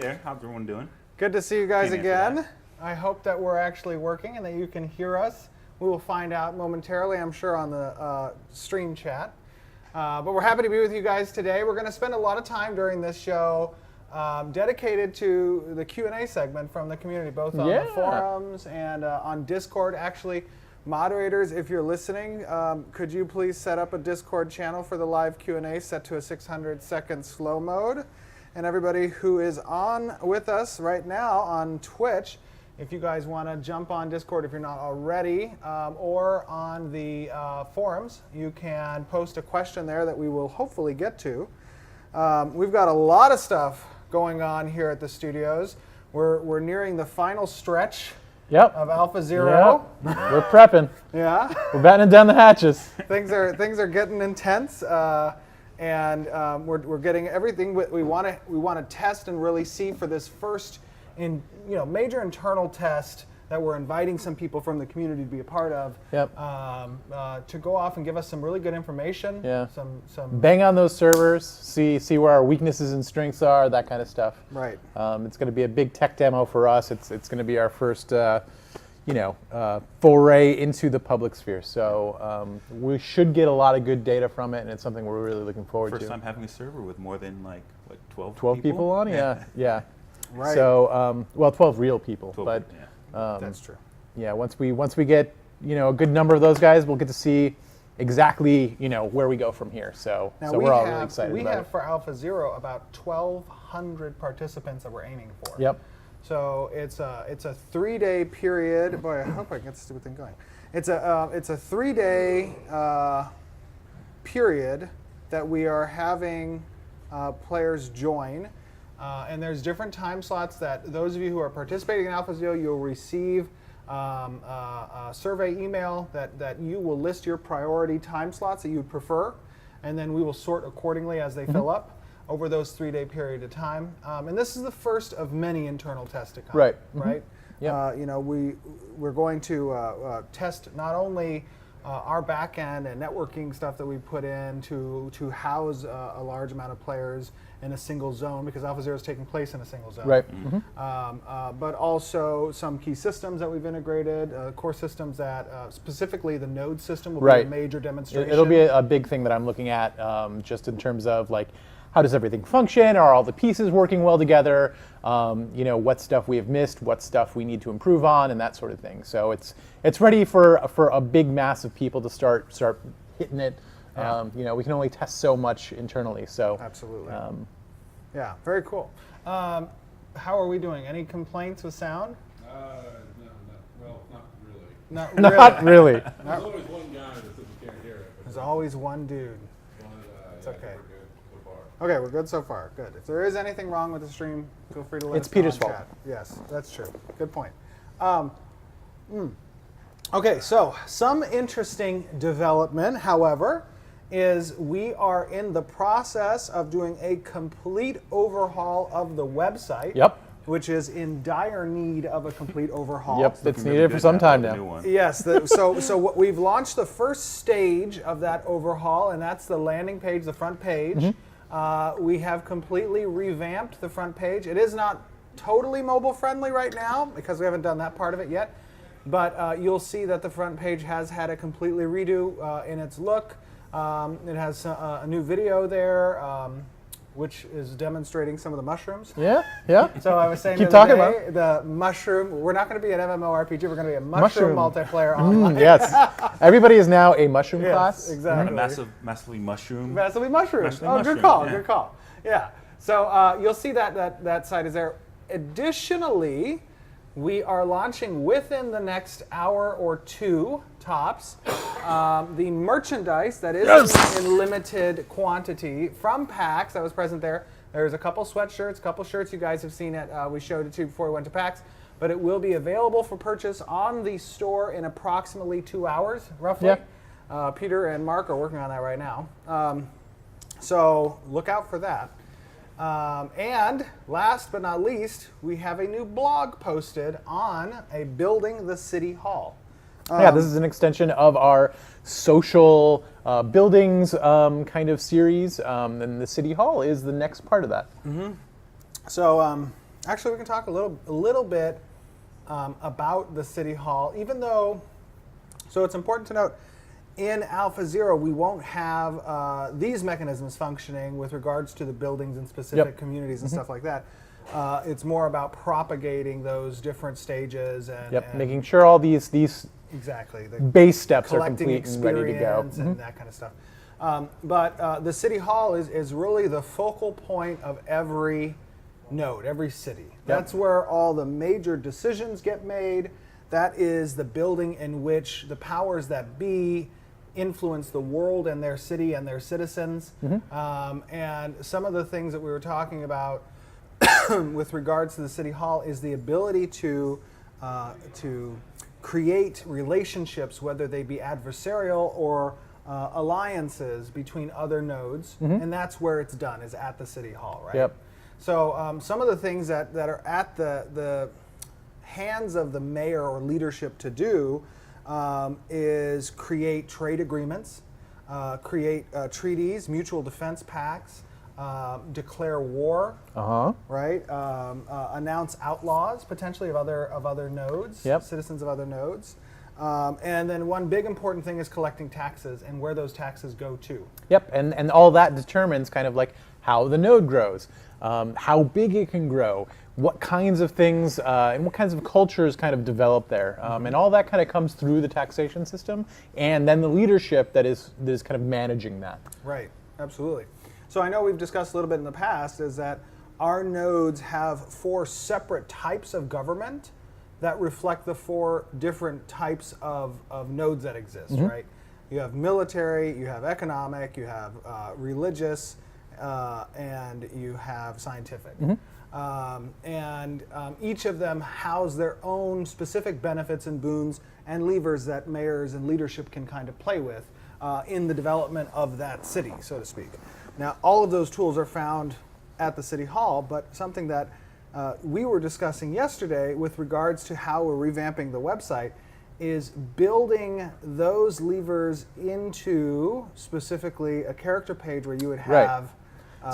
there. How's everyone doing? Good to see you guys again. I hope that we're actually working and that you can hear us. We will find out momentarily, I'm sure, on the stream chat. But we're happy to be with you guys today. We're going to spend a lot of time during this show dedicated to the Q&A segment from the community, both on the forums and on Discord. Actually, moderators, if you're listening, could you please set up a Discord channel for the live Q&A set to a 600-second slow mode? And everybody who is on with us right now on Twitch, if you guys want to jump on Discord if you're not already, or on the forums, you can post a question there that we will hopefully get to. We've got a lot of stuff going on here at the studios. We're nearing the final stretch of Alpha Zero. Yep. We're prepping. Yeah. We're battening down the hatches. Things are getting intense. And we're getting everything we want to test and really see for this first major internal test that we're inviting some people from the community to be a part of. Yep. To go off and give us some really good information. Yeah. Some bang on those servers, see where our weaknesses and strengths are, that kind of stuff. Right. It's going to be a big tech demo for us. It's going to be our first foray into the public sphere. So we should get a lot of good data from it, and it's something we're really looking forward to. First time having a server with more than 12 people on? Yeah. Right. So, 12 real people. 12, but that's true. Yeah, once we get a good number of those guys, we'll get to see exactly where we go from here. So we're all really excited about it. We have for Alpha Zero about 1,200 participants that we're aiming for. Yep. So it's a 3-day period. Boy, I hope I can get this stupid thing going. It's a 3-day period that we are having players join, and there's different time slots that those of you who are participating in Alpha Zero, you'll receive a survey email that you will list your priority time slots that you would prefer, and then we will sort accordingly as they fill up over those 3-day period of time. And this is the first of many internal tests to come. Right. Right. Yep. We're going to test not only our back end and networking stuff that we put in to house a large amount of players in a single zone, because Alpha Zero is taking place in a single zone. Right. But also some key systems that we've integrated, core systems that specifically the node system will be a major demonstration. It'll be a big thing that I'm looking at, just in terms of how does everything function? Are all the pieces working well together? What stuff we have missed, what stuff we need to improve on, and that sort of thing. So it's ready for a big mass of people to start hitting it. Yeah. We can only test so much internally. So absolutely. Yeah, very cool. How are we doing? Any complaints with sound? No, not really. Not really. There's always one guy that says you can't hear it. There's always one dude. It's okay. We're good so far. Okay, we're good so far. Good. If there is anything wrong with the stream, feel free to let us know. It's Peter's in fault. chat. Yes, that's true. Good point. Okay, so some interesting development, however, is we are in the process of doing a complete overhaul of the website. Yep. Which is in dire need of a complete overhaul. Yep, it's needed for some time now. Yes, so what we've launched the first stage of that overhaul, and that's the landing page, the front page. We have completely revamped the front page. It is not totally mobile friendly right now because we haven't done that part of it yet, but you'll see that the front page has had a completely redo in its look. It has a new video there, which is demonstrating some of the mushrooms. Yeah. So I was saying the mushroom, we're not going to be an MMORPG, we're going to be a mushroom multiplayer online. Yes. Everybody is now a mushroom class. Exactly. Massively mushroom. Massively mushroom. Massively Good call. Yeah. So you'll see that site is there. Additionally, we are launching within the next hour or two, tops, the merchandise that is in limited quantity from PAX that was present there. There's a couple sweatshirts, a couple shirts you guys have seen it. We showed it to you before we went to PAX, but it will be available for purchase on the store in approximately 2 hours, roughly. Yeah. Peter and Mark are working on that right now. So look out for that. And last but not least, we have a new blog posted on a building the city hall. This is an extension of our social buildings kind of series, and the city hall is the next part of that. So Actually, we can talk a little bit about the City Hall, even though, so it's important to note, in Alpha Zero, we won't have these mechanisms functioning with regards to the buildings and specific communities and stuff like that. It's more about propagating those different stages and, making sure all these exactly the base steps are collecting complete and ready to go. and that kind of stuff. But the City Hall is really the focal point of every node, every city. That's where all the major decisions get made. That is the building in which the powers that be influence the world and their city and their citizens. And some of the things that we were talking about with regards to the City Hall is the ability to create relationships, whether they be adversarial or alliances between other nodes, and that's where it's done, is at the City Hall, right? So some of the things that are at the hands of the mayor or leadership to do is create trade agreements, create treaties, mutual defense pacts, declare war, right? Announce outlaws potentially of other nodes, citizens of other nodes. And then one big important thing is collecting taxes and where those taxes go to. And all that determines kind of like how the node grows, how big it can grow, what kinds of things and what kinds of cultures kind of develop there. And all that kind of comes through the taxation system and then the leadership that is kind of managing that. Right, absolutely. So I know we've discussed a little bit in the past is that our nodes have 4 separate types of government that reflect the 4 different types of nodes that exist, right? You have military, you have economic, you have religious, and you have scientific. Each of them house their own specific benefits and boons and levers that mayors and leadership can kind of play with in the development of that city, so to speak. Now, all of those tools are found at the City Hall, but something that we were discussing yesterday with regards to how we're revamping the website is building those levers into specifically a character page where you would have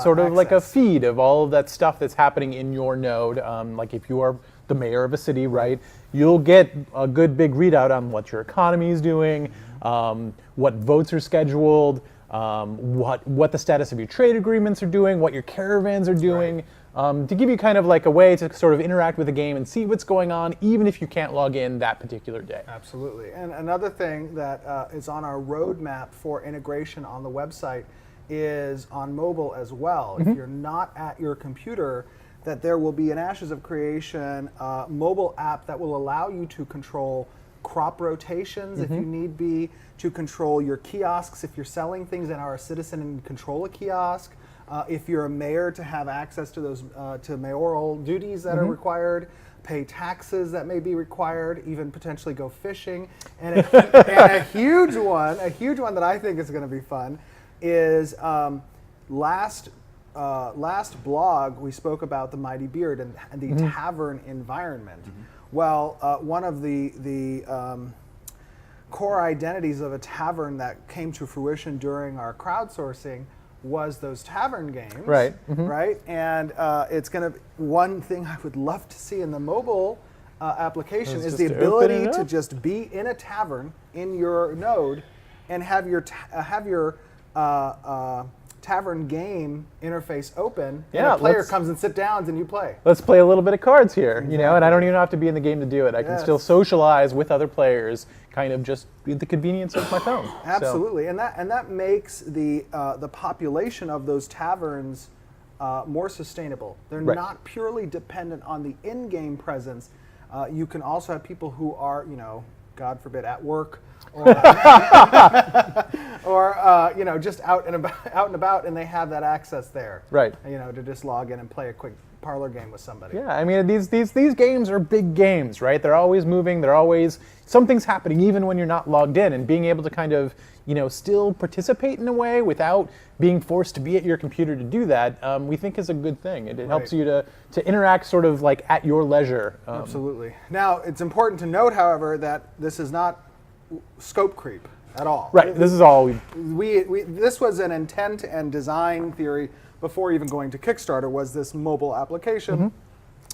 sort of like a access. feed of all of that stuff that's happening in your node. Like if you are the mayor of a city, right, you'll get a good big readout on what your economy is doing, what votes are scheduled, what the status of your trade agreements are doing, what your caravans are doing, to give you kind of like a way to sort of interact with the game and see what's going on, even if you can't log in that particular day. Absolutely. And another thing that is on our roadmap for integration on the website is on mobile as well. If you're not at your computer, that there will be an Ashes of Creation mobile app that will allow you to control crop rotations if you need be, to control your kiosks if you're selling things and are a citizen and control a kiosk, if you're a mayor to have access to those to mayoral duties that are required, pay taxes that may be required, even potentially go fishing. And a huge one that I think is going to be fun is last blog we spoke about the Mighty Beard and the tavern environment. Well, one of the core identities of a tavern that came to fruition during our crowdsourcing was those tavern games, Right. Right, and it's going to one thing I would love to see in the mobile application is the ability to just be in a tavern in your node and have your tavern game interface open, and a player comes and sit down and you play. Let's play a little bit of cards here, you know, and I don't even have to be in the game to do it. I can still socialize with other players, kind of just with the convenience of my phone. Absolutely, and that makes the population of those taverns more sustainable. They're not purely dependent on the in-game presence. You can also have people who are, you know, God forbid, at work, or, or you know, just out and about, and they have that access there. Right. You know, to just log in and play a quick parlor game with somebody. Yeah, I mean, these games are big games, right? They're always moving. They're always something's happening, even when you're not logged in. And being able to kind of, you know, still participate in a way without being forced to be at your computer to do that, we think is a good thing. It helps you to interact sort of like at your leisure. Absolutely. Now, it's important to note, however, that this is not scope creep at all. Right. This is all this was an intent and design theory before even going to Kickstarter, was this mobile application.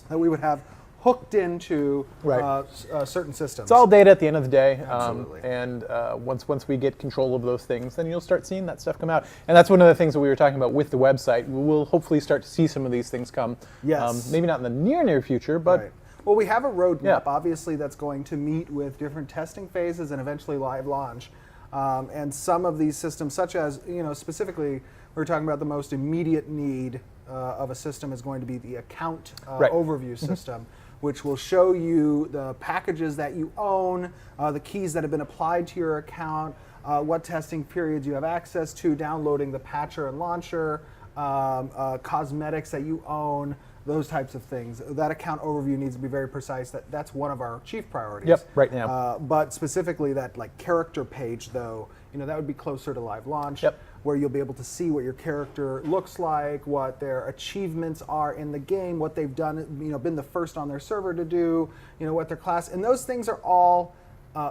that we would have hooked into Right. certain systems. It's all data at the end of the day. Absolutely. And once we get control of those things, then you'll start seeing that stuff come out. And that's one of the things that we were talking about with the website. We'll hopefully start to see some of these things come. Yes. Maybe not in the near future, but Right. Well, we have a roadmap, Yeah. obviously, that's going to meet with different testing phases and eventually live launch. And some of these systems, such as, specifically, we're talking about the most immediate need of a system is going to be the account Right. overview system, which will show you the packages that you own, the keys that have been applied to your account, what testing periods you have access to, downloading the patcher and launcher, cosmetics that you own, those types of things. That account overview needs to be very precise. That's one of our chief priorities. Yep, right now. But specifically that character page, though, that would be closer to live launch, Yep. where you'll be able to see what your character looks like, what their achievements are in the game, what they've done, been the first on their server to do, what their class, and those things are all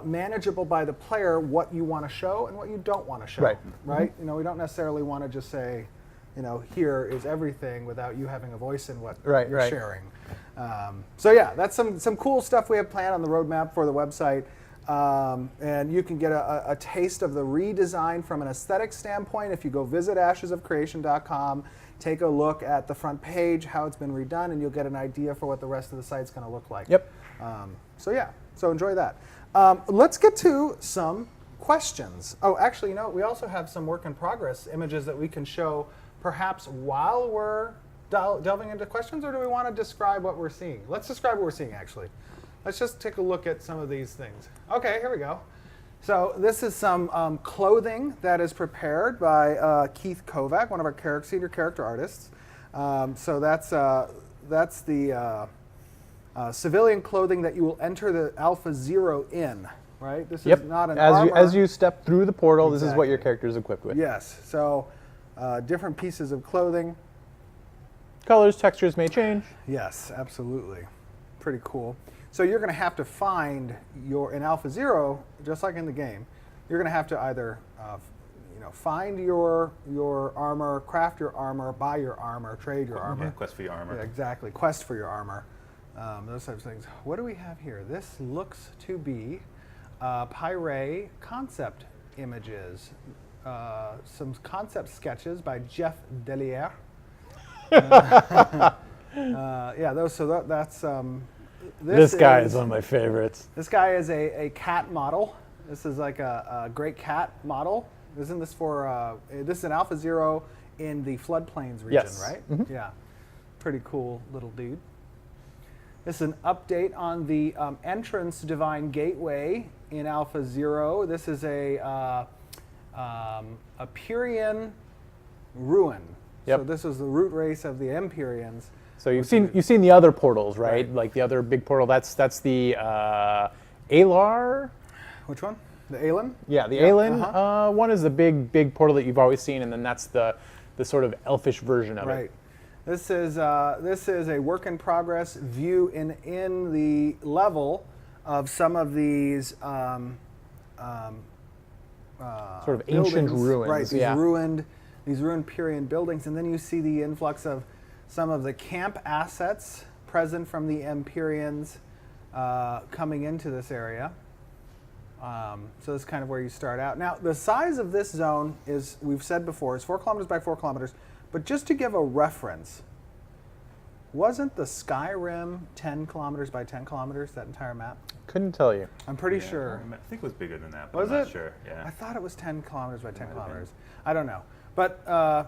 manageable by the player, what you want to show and what you don't want to show. Right. Right? We don't necessarily want to just say, here is everything without you having a voice in what Right, you're right. sharing. So yeah, that's some cool stuff we have planned on the roadmap for the website. And you can get a taste of the redesign from an aesthetic standpoint if you go visit ashesofcreation.com, take a look at the front page, how it's been redone, and you'll get an idea for what the rest of the site's going to look like. Yep. So enjoy that. Let's get to some questions. Oh, actually, we also have some work in progress images that we can show perhaps while we're delving into questions, or do we want to describe what we're seeing? Let's describe what we're seeing, actually. Let's just take a look at some of these things. Okay, here we go. So this is some clothing that is prepared by Keith Kovac, one of our senior character artists. So that's the civilian clothing that you will enter the Alpha Zero in, right? This is not an armor. As you step through the portal, this is what your Exactly. character is equipped with. Yes, so different pieces of clothing. Colors, textures may change. Yes, absolutely. Pretty cool. So you're going to have to find in Alpha Zero, just like in the game, you're going to have to either find your armor, craft your armor, buy your armor, trade your armor. Yeah, quest for your armor. Yeah, exactly. Quest for your armor. Those types of things. What do we have here? This looks to be Pyre concept images. Some concept sketches by Jeff Delier. That's This guy is one of my favorites. This guy is a cat model. This is like a great cat model. Isn't this for this is an Alpha Zero in the floodplains region, Yes. right? Mhm. Yeah, pretty cool little dude. This is an update on the entrance Divine Gateway in Alpha Zero. This is a Empyrean ruin. Yep. So this is the root race of the Empyreans. So you've seen the other portals, right? Right. Like the other big portal. That's the Alar. Which one? The Aelin? Yeah, the Yeah, Aelin one is the big portal that you've always seen, and then that's the sort of elfish version of Right. it. This is a work in progress view in the level of some of these Sort of ancient buildings. ruins. Right, yeah. these ruined Pyrean buildings, and then you see the influx of some of the camp assets present from the Empyreans coming into this area. So that's kind of where you start out. Now, the size of this zone is, we've said before, is 4 kilometers by 4 kilometers. But just to give a reference, wasn't the Skyrim 10 kilometers by 10 kilometers, that entire map? Couldn't tell you. I'm pretty Yeah, sure. I think it was bigger than that, but Was I'm not it? sure. Yeah. I thought it was 10 kilometers by 10 might have been. kilometers. I don't know. But,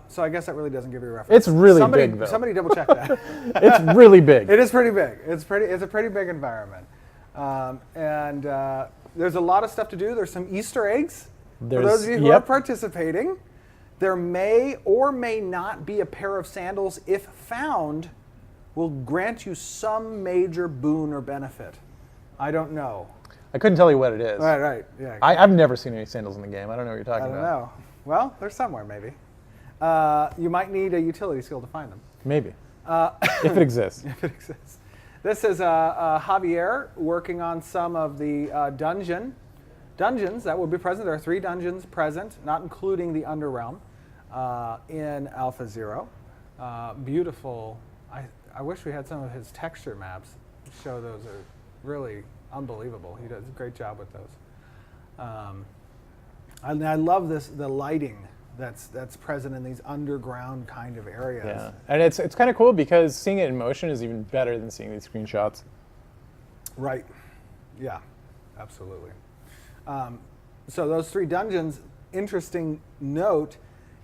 so I guess that really doesn't give you a reference. It's really big, though. Somebody double check that. It's really big. It is pretty big. It's a pretty big environment. There's a lot of stuff to do. There's some Easter eggs. For those of you who are participating, there may or may not be a pair of sandals, if found, will grant you some major boon or benefit. I don't know. I couldn't tell you what it is. Right, yeah. I've never seen any sandals in the game. I don't know what you're talking I don't about. know. Well, they're somewhere maybe. You might need a utility skill to find them. Maybe. If it exists. If it exists. This is Javier working on some of the dungeons that will be present. There are 3 dungeons present, not including the Underrealm, in Alpha Zero. Beautiful. I wish we had some of his texture maps. Show those are really unbelievable. He does a great job with those. I love the lighting that's present in these underground kind of areas. Yeah, and it's kind of cool because seeing it in motion is even better than seeing these screenshots. Right. Yeah, absolutely. So those 3 dungeons, interesting note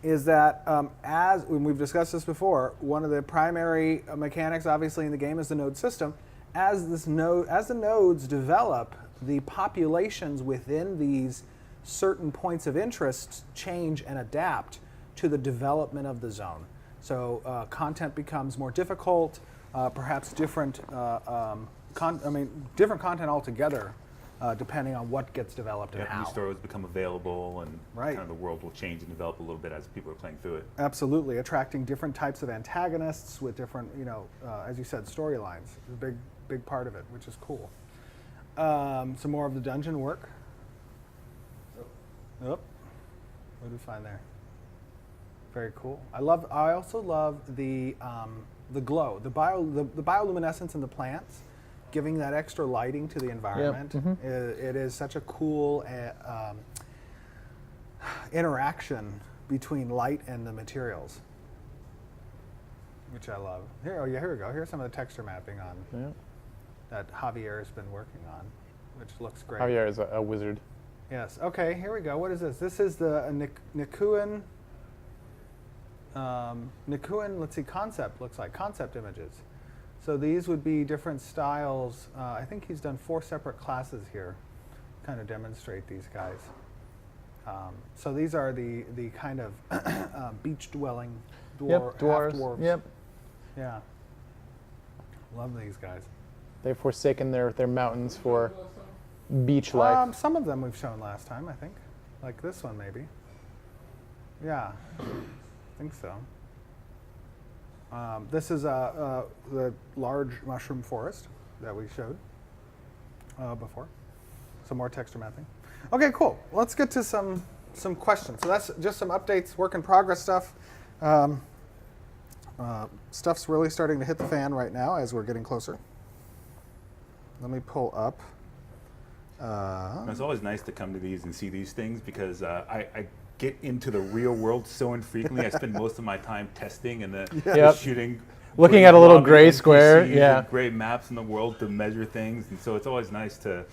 is that as when we've discussed this before, one of the primary mechanics obviously in the game is the node system. As the nodes develop, the populations within these certain points of interest change and adapt to the development of the zone. So content becomes more difficult, perhaps different different content altogether, depending on what gets developed and how. New stories become available, and Right. kind of the world will change and develop a little bit as people are playing through it. Absolutely, attracting different types of antagonists with different, as you said, storylines. Is a big part of it, which is cool. Some more of the dungeon work. Oh, what did we find there? Very cool. I also love the glow, the bioluminescence in the plants, giving that extra lighting to the environment. Yep. It is such a cool interaction between light and the materials, which I love. Here we go. Here's some of the texture mapping on that Javier has been working on, which looks great. Javier is a wizard. Yes. Okay. Here we go. What is this? This is the Nikuan. Nikuan. Let's see. Concept looks like concept images. So these would be different styles. I think he's done 4 separate classes here, kind of demonstrate these guys. So these are the kind of beach dwelling Dwarves. half-dwarves. Yep. Yeah. Love these guys. They've forsaken their mountains for beach life. Some of them we've shown last time, I think. Like this one, maybe. Yeah, I think so. This is the large mushroom forest that we showed before. Some more texture mapping. Okay, cool. Let's get to some questions. So that's just some updates, work in progress stuff. Stuff's really starting to hit the fan right now as we're getting closer. Let me pull up. It's always nice to come to these and see these things because I get into the real world so infrequently. I spend most of my time testing and shooting. Looking at a little gray square, and gray maps in the world to measure things. And so it's always nice to,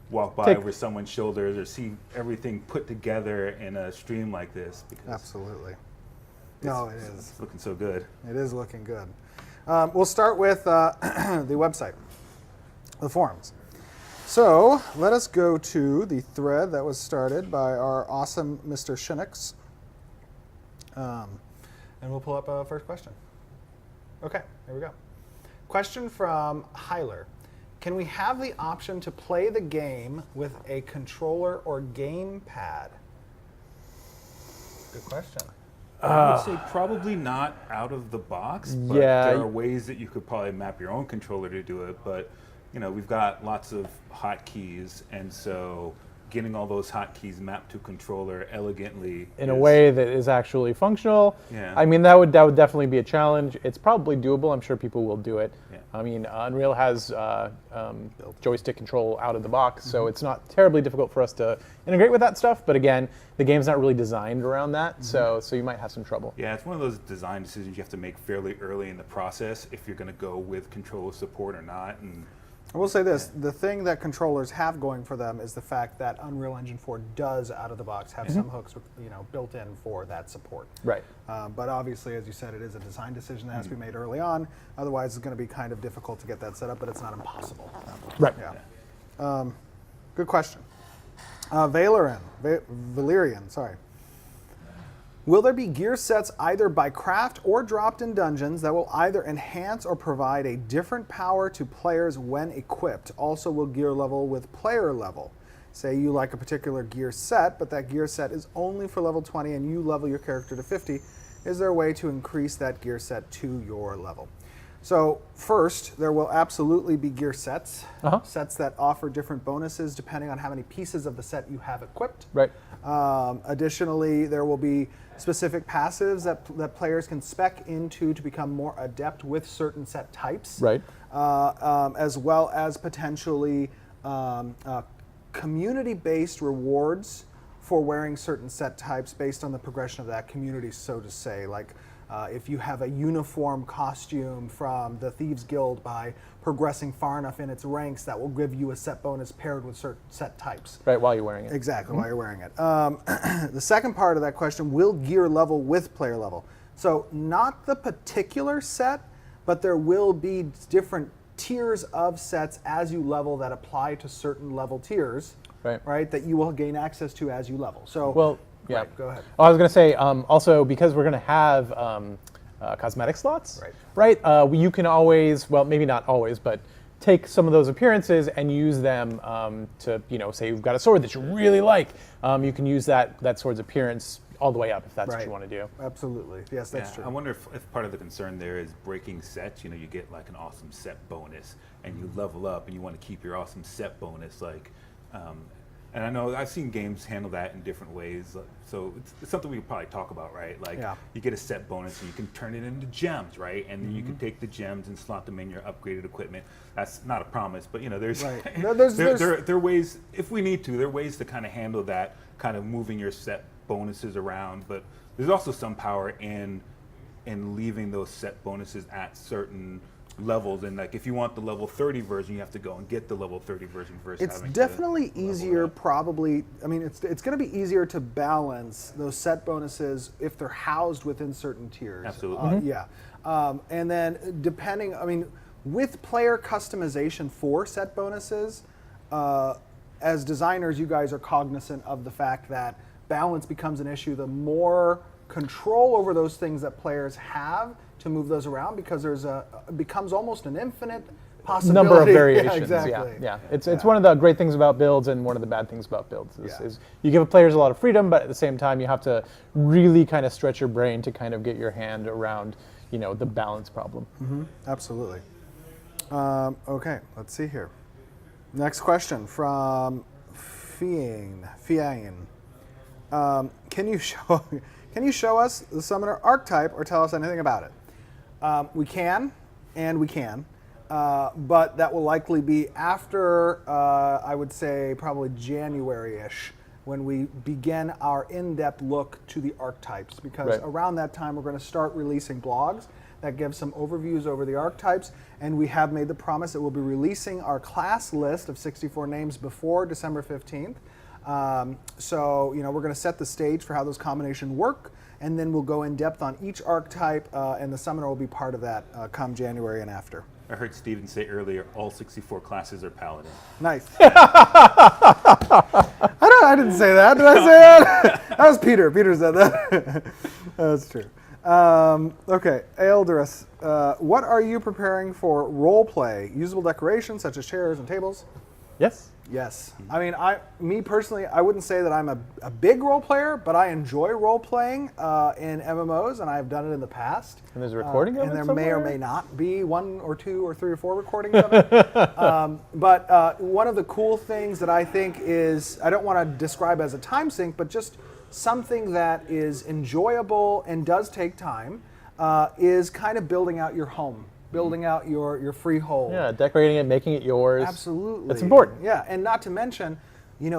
walk by over someone's shoulders or see everything put together in a stream like this. Because Absolutely. No, it is. It's looking so good. It is looking good. We'll start with the website, the forums. So let us go to the thread that was started by our awesome Mr. Shinix. And we'll pull up a first question. Okay, here we go. Question from Hyler. Can we have the option to play the game with a controller or gamepad? Good question. I would say probably not out of the box, but there are ways that you could probably map your own controller to do it. But we've got lots of hotkeys, and so getting all those hotkeys mapped to controller elegantly in a way that is actually functional. Yeah. I mean, that would definitely be a challenge. It's probably doable. I'm sure people will do it. Yeah. I mean, Unreal has joystick control out of the box, so it's not terribly difficult for us to integrate with that stuff. But again, the game's not really designed around that, so you might have some trouble. Yeah, it's one of those design decisions you have to make fairly early in the process if you're going to go with controller support or not. And I will say this, the thing that controllers have going for them is the fact that Unreal Engine 4 does, out of the box, have some hooks built in for that support. Right. But obviously, as you said, it is a design decision that has to be made early on. Otherwise, it's going to be kind of difficult to get that set up, but it's not impossible. Right. Yeah. Good question. Valerian, sorry. Will there be gear sets either by craft or dropped in dungeons that will either enhance or provide a different power to players when equipped? Also, will gear level with player level? Say you like a particular gear set, but that gear set is only for level 20 and you level your character to 50. Is there a way to increase that gear set to your level? So first, there will absolutely be gear sets, Uh-huh. sets that offer different bonuses depending on how many pieces of the set you have equipped. Right. Additionally, there will be specific passives that players can spec into to become more adept with certain set types. Right. As well as potentially community-based rewards for wearing certain set types based on the progression of that community, so to say. Like if you have a uniform costume from the Thieves Guild, by progressing far enough in its ranks, that will give you a set bonus paired with certain set types. Right, while you're wearing it. Exactly, while you're wearing it. The second part of that question, will gear level with player level? So not the particular set, but there will be different tiers of sets as you level that apply to certain level tiers, right, that you will gain access to as you level. So, well, yeah. Right, go ahead. Oh, I was going to say, also, because we're going to have cosmetic slots, right? You can always, well, maybe not always, but take some of those appearances and use them to, say you've got a sword that you really like. You can use that sword's appearance all the way up if that's what you want to do. Absolutely. Yes, that's true. I wonder if part of the concern there is breaking sets. You get like an awesome set bonus, and you level up, and you want to keep your awesome set bonus. And I know I've seen games handle that in different ways. So it's something we could probably talk about, right? Like you get a set bonus, and you can turn it into gems, right? And then you can take the gems and slot them in your upgraded equipment. That's not a promise, but there's there are ways, if we need to, there are ways to kind of handle that, kind of moving your set bonuses around, but there's also some power in leaving those set bonuses at certain levels, and like if you want the level 30 version, you have to go and get the level 30 version versus it's definitely easier, probably. I mean, it's going to be easier to balance those set bonuses if they're housed within certain tiers. Absolutely. And then depending, with player customization for set bonuses, as designers, you guys are cognizant of the fact that balance becomes an issue the more control over those things that players have to move those around, because it becomes almost an infinite possibility. Number of variations. Yeah, exactly. It's one of the great things about builds, and one of the bad things about builds is you give players a lot of freedom, but at the same time you have to really kind of stretch your brain to kind of get your hand around the balance problem. Mm-hmm. Absolutely. Okay, let's see here. Next question from Fiang. Can you show us the summoner archetype or tell us anything about it? We can, but that will likely be after, I would say, probably January-ish, when we begin our in-depth look to the archetypes, because around that time we're going to start releasing blogs that give some overviews over the archetypes, and we have made the promise that we'll be releasing our class list of 64 names before December 15th. So we're going to set the stage for how those combinations work, and then we'll go in depth on each archetype, and the summoner will be part of that come January and after. I heard Steven say earlier, all 64 classes are paladin. Nice. I didn't say that. Did I say that? That was Peter. Peter said that. That's true. Okay, Aelderus, what are you preparing for role play? Usable decorations such as chairs and tables? Yes. Yes. Me personally, I wouldn't say that I'm a big role player, but I enjoy role playing in MMOs, and I've done it in the past. And there's a recording of it and there somewhere? may or may not be 1 or 2 or 3 or 4 recordings of it. But one of the cool things that I think is, I don't want to describe as a time sink, but just something that is enjoyable and does take time, is kind of building out your home. Building out your freehold. Yeah, decorating it, making it yours. Absolutely. That's important. Yeah, and not to mention,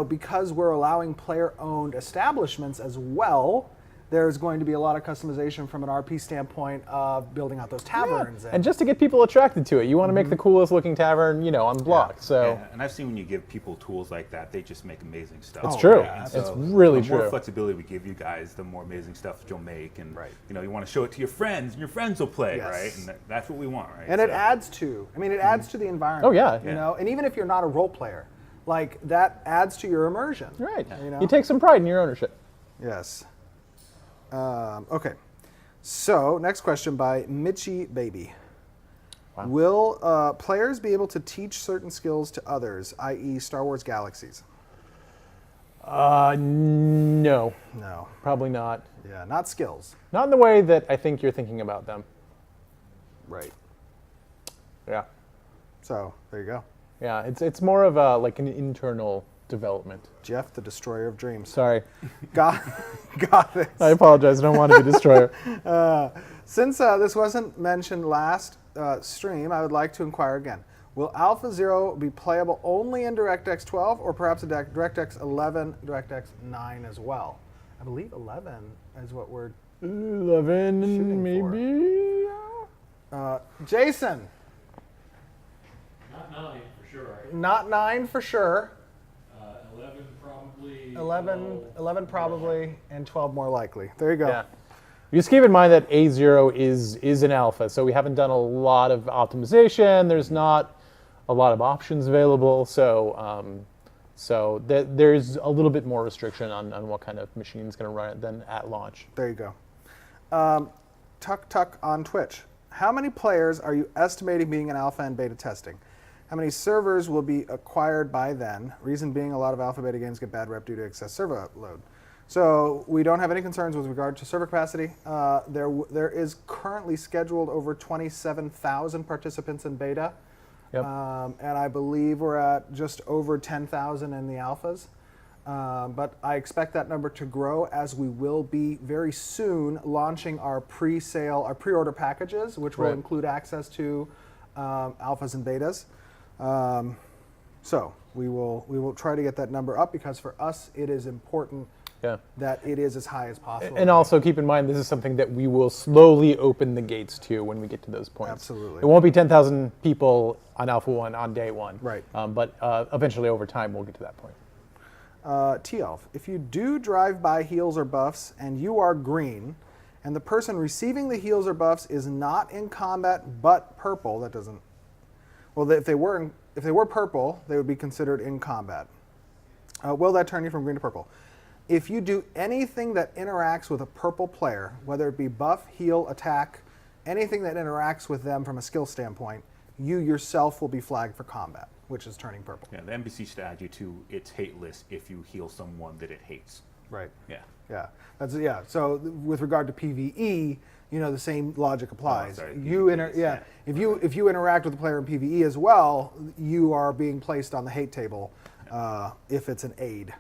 because we're allowing player-owned establishments as well, there's going to be a lot of customization from an RP standpoint of building out those taverns. And just to get people attracted to it. You want to make the coolest looking tavern, on the block. So. And I've seen when you give people tools like that, they just make amazing stuff. It's true. Yeah. It's really the true. The more flexibility we give you guys, the more amazing stuff you'll make. And you want to show it to your friends, and your friends will play, right? And that's what we want, right? And it adds to, it adds to the environment. Oh, yeah. And even if you're not a role player, that adds to your immersion. Right. You take some pride in your ownership. Yes. Okay, so next question by Mitchy Baby. Wow. Will players be able to teach certain skills to others, i.e. Star Wars Galaxies? No. No. Probably not. Yeah, not skills. Not in the way that I think you're thinking about them. Right. Yeah. So there you go. Yeah, it's more of a, like an internal development. Jeff, the destroyer of dreams. Sorry. Got this. I apologize. I don't want to be destroyer. Since this wasn't mentioned last stream, I would like to inquire again. Will Alpha Zero be playable only in DirectX 12 or perhaps in DirectX 11, DirectX 9 as well? I believe 11 is what we're 11, shooting maybe? Jason. Not 9 for sure. Not 9 for sure. 11 probably. 11 probably, and 12 more likely. There you go. Yeah. Just keep in mind that A0 is an alpha, so we haven't done a lot of optimization. There's not a lot of options available, so there's a little bit more restriction on what kind of machine is going to run it than at launch. There you go. Tuck on Twitch. How many players are you estimating being in alpha and beta testing? How many servers will be acquired by then? Reason being, a lot of alpha beta games get bad rep due to excess server load. So we don't have any concerns with regard to server capacity. There is currently scheduled over 27,000 participants in beta. Yep. And I believe we're at just over 10,000 in the alphas. But I expect that number to grow as we will be very soon launching our pre-order packages, which will include access to alphas and betas. So we will try to get that number up because for us it is important that it is as high as possible. And also keep in mind, this is something that we will slowly open the gates to when we get to those points. Absolutely. It won't be 10,000 people on Alpha 1 on day one. Right. But eventually over time we'll get to that point. T-Elf, if you do drive by heals or buffs and you are green, and the person receiving the heals or buffs is not in combat but purple, that doesn't... Well, if they were purple, they would be considered in combat. Will that turn you from green to purple? If you do anything that interacts with a purple player, whether it be buff, heal, attack, anything that interacts with them from a skill standpoint, you yourself will be flagged for combat, which is turning purple. Yeah, the NPC should add you to its hate list if you heal someone that it hates. Right. Yeah. Yeah. So with regard to PvE, the same logic applies. Oh, sorry, If you interact with the player in PvE as well, you are being placed on the hate table if it's an aid.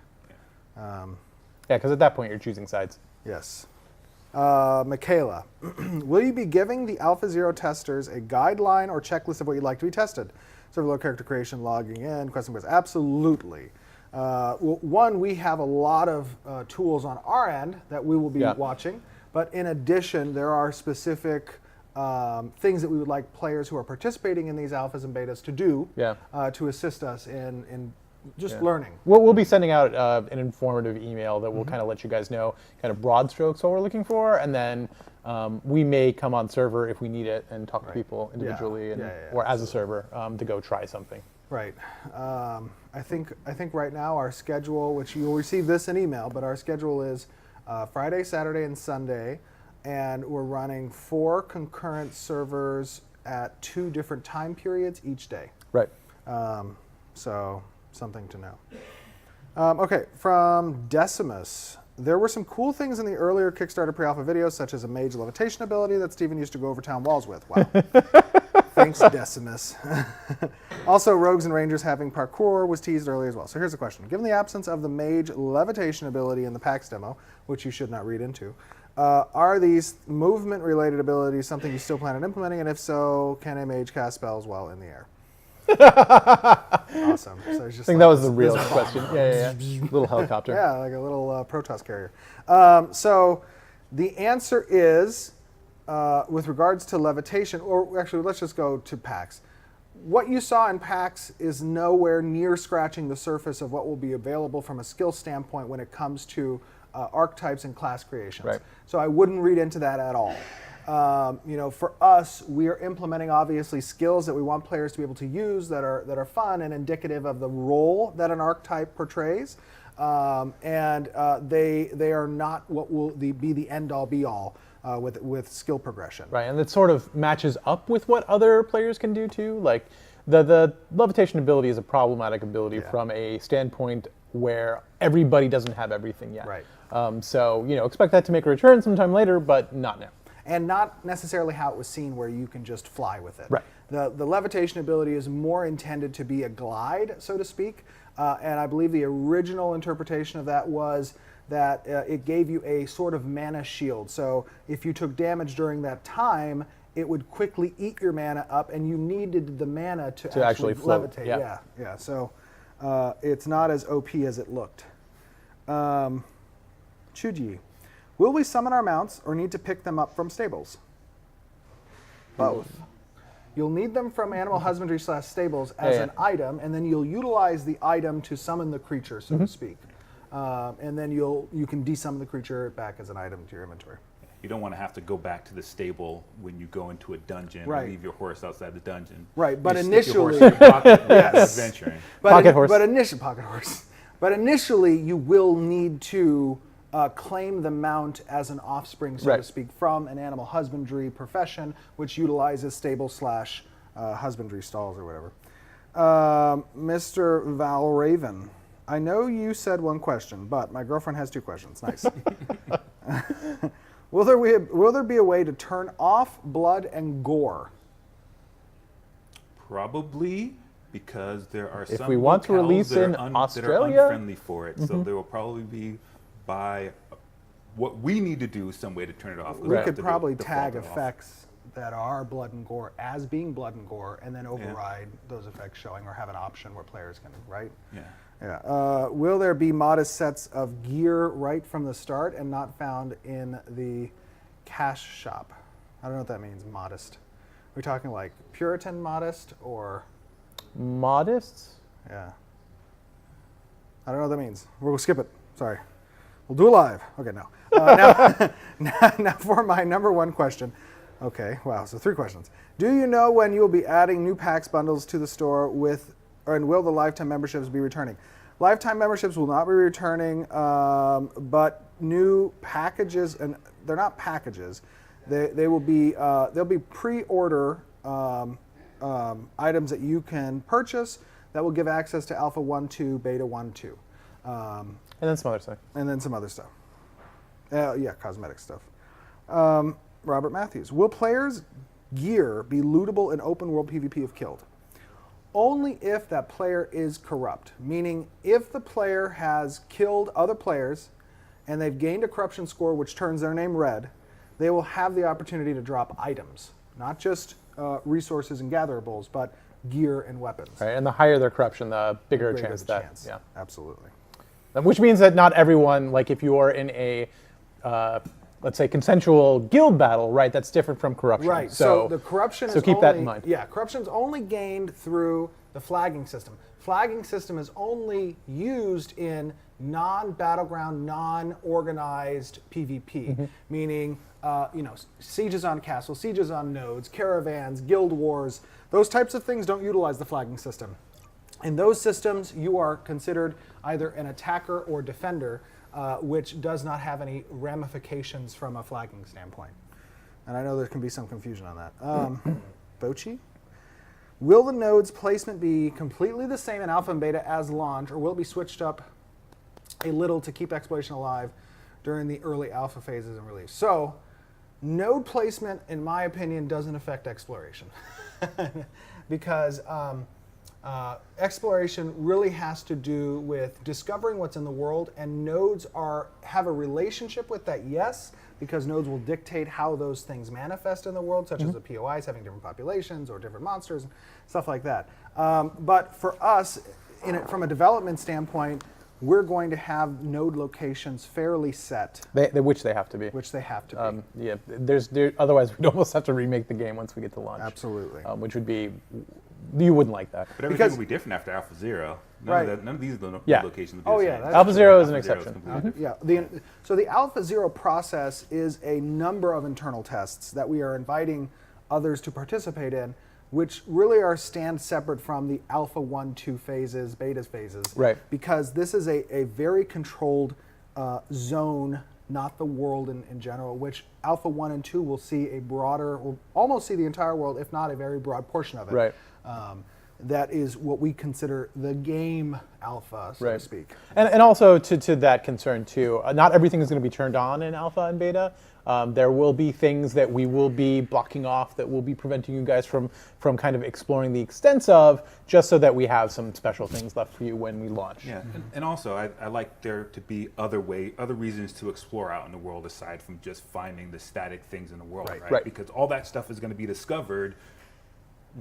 Yeah, because at that point you're choosing sides. Yes. Michaela, will you be giving the Alpha Zero testers a guideline or checklist of what you'd like to be tested? Server load, character creation, logging in, questing quests. Absolutely. One, we have a lot of tools on our end that we will be watching, but in addition, there are specific things that we would like players who are participating in these alphas and betas to do to assist us in just learning. We'll be sending out an informative email that will kind of let you guys know kind of broad strokes what we're looking for, and then we may come on server if we need it and talk to people individually or as a server to go try something. Right. I think right now our schedule, which you'll receive this in email, but our schedule is Friday, Saturday, and Sunday, and we're running 4 concurrent servers at 2 different time periods each day. Right. So something to know. Okay, from Decimus. There were some cool things in the earlier Kickstarter pre-alpha videos, such as a mage levitation ability that Steven used to go over town walls with. Wow. Thanks, Decimus. Also, rogues and rangers having parkour was teased earlier as well. So here's the question. Given the absence of the mage levitation ability in the PAX demo, which you should not read into, are these movement-related abilities something you still plan on implementing? And if so, can a mage cast spells while in the air? Awesome. So it's just I think that was the real question. Yeah. Little helicopter. Yeah, like a little Protoss carrier. So the answer is, with regards to levitation, or actually let's just go to PAX. What you saw in PAX is nowhere near scratching the surface of what will be available from a skill standpoint when it comes to archetypes and class creations. Right. So I wouldn't read into that at all. For us, we are implementing obviously skills that we want players to be able to use that are fun and indicative of the role that an archetype portrays, and they are not what will be the end all be all with skill progression. Right, and it sort of matches up with what other players can do too. Like the levitation ability is a problematic ability from a standpoint where everybody doesn't have everything yet. Right. So expect that to make a return sometime later, but not now. And not necessarily how it was seen where you can just fly with it. Right. The levitation ability is more intended to be a glide, so to speak. And I believe the original interpretation of that was that it gave you a sort of mana shield. So if you took damage during that time, it would quickly eat your mana up, and you needed the mana to actually float. levitate. Yeah. Yeah. So it's not as OP as it looked. Chuji, will we summon our mounts or need to pick them up from stables? Both. You'll need them from animal husbandry / stables as an item, and then you'll utilize the item to summon the creature, so to speak. And then you can desummon the creature back as an item to your inventory. You don't want to have to go back to the stable when you go into a dungeon Right. and leave your horse outside the dungeon. Right, but You stick your horse initially- in your pocket when you're Yes. adventuring. Pocket horse. Pocket horse. But initially, you will need to claim the mount as an offspring, so to Right. speak, from an animal husbandry profession, which utilizes stable / husbandry stalls or whatever. Mr. Valraven, I know you said one question, but my girlfriend has 2 questions. Nice. Will there be a way to turn off blood and gore? Probably, because there are If some we want to locales release that are in that Australia? are unfriendly for it. So there will probably be by what we need to do some way to turn it off. 'cause We have could to probably default tag it off. effects that are blood and gore as being blood and gore, and then override those effects showing, or have an option where players can, right? Yeah. Yeah. Will there be modest sets of gear right from the start and not found in the cash shop? I don't know what that means, modest. Are we talking like Puritan modest, or Modest? yeah? I don't know what that means. We'll skip it. Sorry. We'll do it live. Okay, no. Now for my number 1 question. Okay, wow, so 3 questions. Do you know when you will be adding new packs bundles to the store and will the lifetime memberships be returning? Lifetime memberships will not be returning, but new packages, and they're not packages. They will be they'll be pre-order items that you can purchase that will give access to Alpha 1.2, Beta 1.2. And then some other stuff. And then some other stuff. Yeah, cosmetic stuff. Robert Matthews. Will players' gear be lootable in open world PvP if killed? Only if that player is corrupt. Meaning, if the player has killed other players and they've gained a corruption score which turns their name red, they will have the opportunity to drop items. Not just resources and gatherables, but gear and weapons. Right, and the higher their corruption, the bigger Greater chance the that. chance. Yeah. Absolutely. Which means that not everyone, like if you are in a, let's say, consensual guild battle, right, that's different from corruption. Right. So the corruption so is keep only, that in mind. Yeah, corruption's only gained through the flagging system. Flagging system is only used in non-battleground, non-organized PvP, meaning sieges on castles, sieges on nodes, caravans, guild wars. Those types of things don't utilize the flagging system. In those systems, you are considered either an attacker or defender, which does not have any ramifications from a flagging standpoint. And I know there can be some confusion on that. Bochi? Will the node's placement be completely the same in alpha and beta as launch, or will it be switched up a little to keep exploration alive during the early alpha phases and release? So, node placement, in my opinion, doesn't affect exploration. Because exploration really has to do with discovering what's in the world, and nodes have a relationship with that, yes, because nodes will dictate how those things manifest in the world, such as the POIs having different populations or different monsters and stuff like that. But for us, from a development standpoint, we're going to have node locations fairly set. Which they have to be. Which they have to be. Yeah, otherwise we'd almost have to remake the game once we get to launch. Absolutely. Which would be, you wouldn't like that. But everything will be different after Alpha Zero. None of these locations will be Oh, the yeah, same. that's Alpha Zero is an Alpha Zero exception. completely different. Yeah. So the Alpha Zero process is a number of internal tests that we are inviting others to participate in, which really stand separate from the Alpha 1, 2 phases, Beta phases. Right. Because this is a very controlled zone, not the world in general, which Alpha 1 and 2 will see will almost see the entire world, if not a very broad portion of it. Right. that is what we consider the game alpha, so to Right. speak. And also to that concern too, not everything is going to be turned on in alpha and beta. There will be things that we will be blocking off that will be preventing you guys from kind of exploring the extents of, just so that we have some special things left for you when we launch. Yeah, and also I like there to be other reasons to explore out in the world aside from just finding the static things in the world, right? Right. Because all that stuff is going to be discovered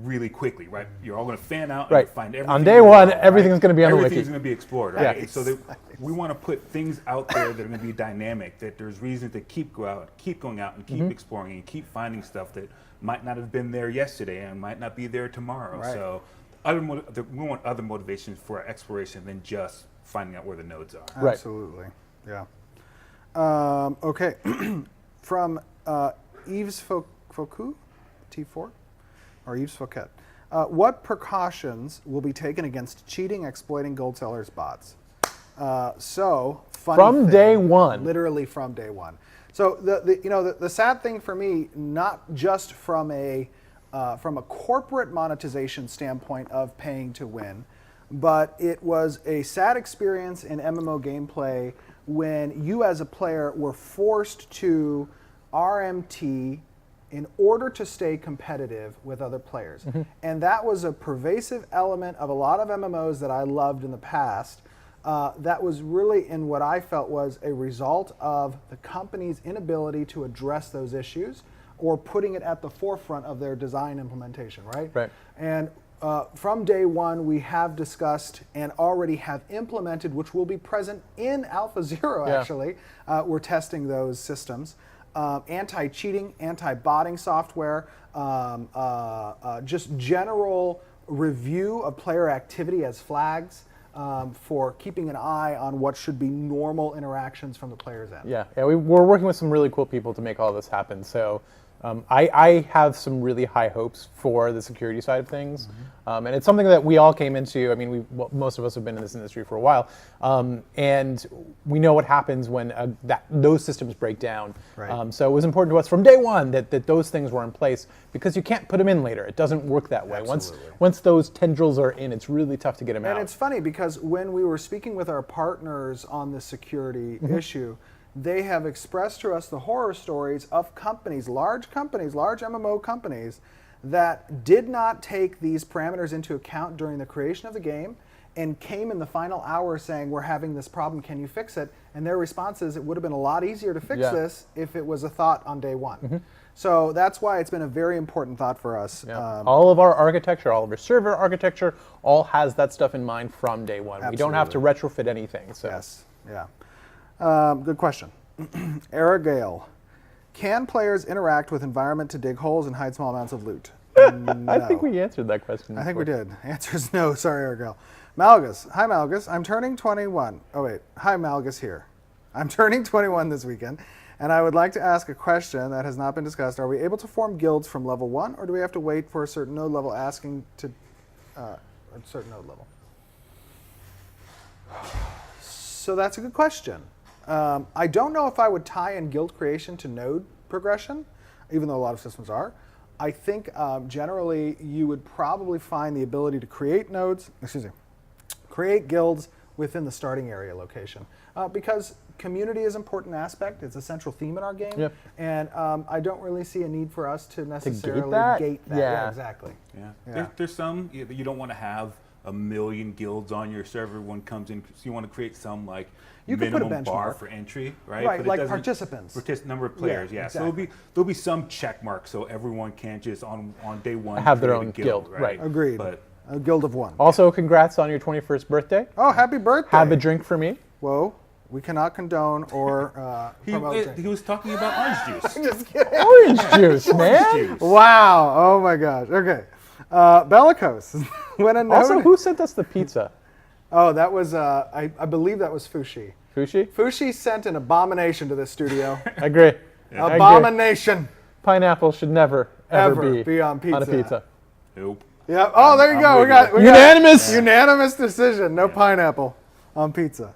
really quickly, right? You're all going to fan out Right. and find everything. On day in the one, world, everything's right? going to be on the wiki. Everything's going to be explored, right? Yeah. And so that we want to put things out there that are going to be dynamic, that there's reason to keep going out and keep exploring and keep finding stuff that might not have been there yesterday and might not be there tomorrow. Right. So we want other motivations for our exploration than just finding out where the nodes are. Right. Absolutely. Yeah. Okay. From Yves Foucault, T4, or Yves Fouquet. What precautions will be taken against cheating, exploiting gold sellers' bots? Funny From thing, day one. literally from day one. So the sad thing for me, not just from a corporate monetization standpoint of paying to win, but it was a sad experience in MMO gameplay when you as a player were forced to RMT in order to stay competitive with other players. And that was a pervasive element of a lot of MMOs that I loved in the past. That was really in what I felt was a result of the company's inability to address those issues or putting it at the forefront of their design implementation, right? Right. And from day one, we have discussed and already have implemented, which will be present in Alpha Zero, Yeah. actually. We're testing those systems. Anti-cheating, anti-botting software, just general review of player activity as flags for keeping an eye on what should be normal interactions from the player's end. Yeah, we're working with some really cool people to make all this happen. So I have some really high hopes for the security side of things. And it's something that we all came into. I mean, most of us have been in this industry for a while. And we know what happens when those systems break down. Right. So it was important to us from day one that those things were in place, because you can't put them in later. It doesn't work that way. Absolutely. Once those tendrils are in, it's really tough to get them out. And it's funny because when we were speaking with our partners on the security issue, they have expressed to us the horror stories of companies, large MMO companies, that did not take these parameters into account during the creation of the game and came in the final hour saying, we're having this problem, can you fix it? And their response is, it would have been a lot easier to fix this if it was a thought on day one. So that's why it's been a very important thought for us. Yeah. All of our architecture, all of our server architecture, all has that stuff in mind from day one. We don't have to retrofit anything. So. Yes, yeah. Good question. Era Gale. Can players interact with environment to dig holes and hide small amounts of loot? No. I think we answered that question. I think we before. did. Answer is no. Sorry, Era Gale. Malgus. Hi, Malgus. I'm turning 21. Oh, wait. Hi, Malgus here. I'm turning 21 this weekend, and I would like to ask a question that has not been discussed. Are we able to form guilds from level 1, or do we have to wait for a certain node level asking to a certain node level? So that's a good question. I don't know if I would tie in guild creation to node progression, even though a lot of systems are. I think generally you would probably find the ability to create nodes, create guilds within the starting area location. Because community is an important aspect. It's a central theme in our game. Yep. And I don't really see a need for us to necessarily that? gate that. Yeah. Exactly. Yeah. There's some you don't want to have a million guilds on your server. One comes in, so you want to create some like You could put a minimum bar benchmark. for entry, right? Right, But it like doesn't- participants. Number of players, yeah. exactly. So there'll be some check mark, so everyone can't just on day one Have their create a own guild, right. Agreed. But A guild of one. Also, congrats on your 21st birthday. Oh, happy birthday. Have a drink for me. Whoa. We cannot condone or promote drinking. he was talking about orange juice. Just kidding. Orange juice, man. Juice. Wow. Oh my gosh. Okay. Bellicose. When a node. Also, who sent us the pizza? Oh, that was, I believe that was Fushi. Fushi? Fushi sent an abomination to this studio. Agree. I agree. Abomination. Pineapple should never, ever be on pizza. On a pizza. Nope. Yep. Oh, there you I'm go. with you. We Unanimous? got unanimous decision. No pineapple on pizza.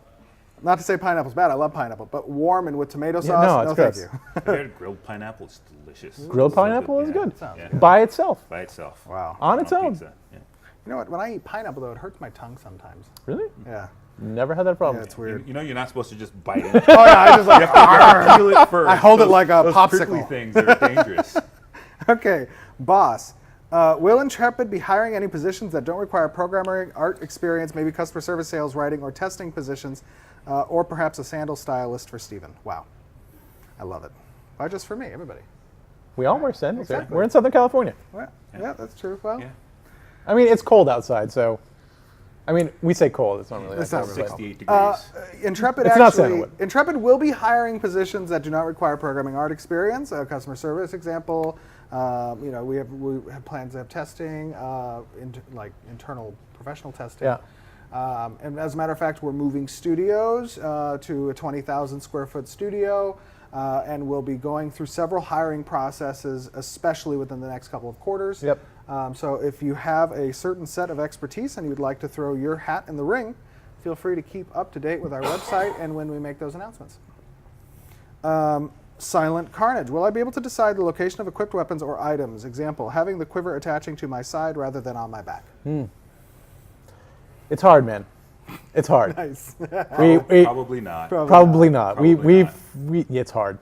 Not to say pineapple's bad. I love pineapple, but warm and with tomato sauce. no, it's thank gross. you. I heard grilled pineapple is delicious. Grilled So pineapple is yeah. good. Sounds Yeah. good. By itself. By itself. Wow. On its own. Pizza. Yeah. You know what? When I eat pineapple, though, it hurts my tongue sometimes. Really? Yeah. Never had that problem. Yeah, it's weird. You know you're not supposed to just bite it. Oh yeah, I just like. You have to peel it first. I hold it like a those popsicle. prickly things are dangerous. Okay, boss. Will Intrepid be hiring any positions that don't require programming, art experience, maybe customer service, sales, writing, or testing positions, or perhaps a sandal stylist for Steven? Wow. I love it. Why just for me? Everybody. We all wear sandals here. Exactly. We're in Southern California. Well, yeah, that's true. Well, Yeah. I mean, it's cold outside, so. I mean, we say cold. It's not really It's that not cold. really but- 68 degrees. Intrepid It's not actually, sandalwood. Intrepid will be hiring positions that do not require programming art experience. Customer service example. You know, we have plans to have testing, like internal professional testing. Yeah. And as a matter of fact, we're moving studios to a 20,000 square foot studio, and we'll be going through several hiring processes, especially within the next couple of quarters. Yep. So if you have a certain set of expertise and you'd like to throw your hat in the ring, feel free to keep up to date with our website and when we make those announcements. Silent Carnage. Will I be able to decide the location of equipped weapons or items? Example, having the quiver attaching to my side rather than on my back. It's hard, man. It's hard. Nice. Probably not. Probably not. Probably It's hard.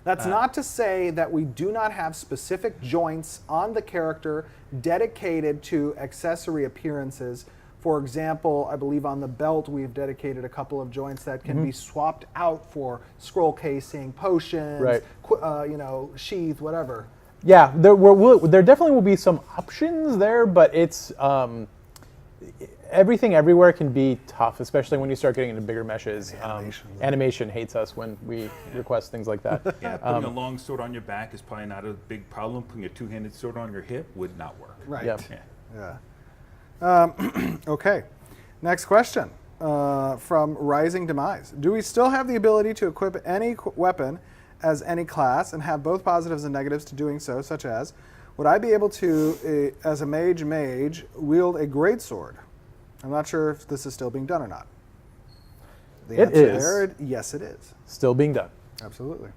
That's not to say that we do not have specific joints on the character dedicated to accessory appearances. For example, I believe on the belt we've dedicated a couple of joints that can be swapped out for scroll casing, potions, Right. sheath, whatever. Yeah, there definitely will be some options there, but it's everything everywhere can be tough, especially when you start getting into bigger meshes. Animation hates us when we request things like that. Yeah, putting a long sword on your back is probably not a big problem. Putting a two-handed sword on your hip would not work. Right. Yep. Yeah. Okay. Next question from Rising Demise. Do we still have the ability to equip any weapon as any class and have both positives and negatives to doing so, such as, would I be able to, as a mage, wield a greatsword? I'm not sure if this is still being done or not. The It answer is. there, yes, it is. Still being done. Absolutely.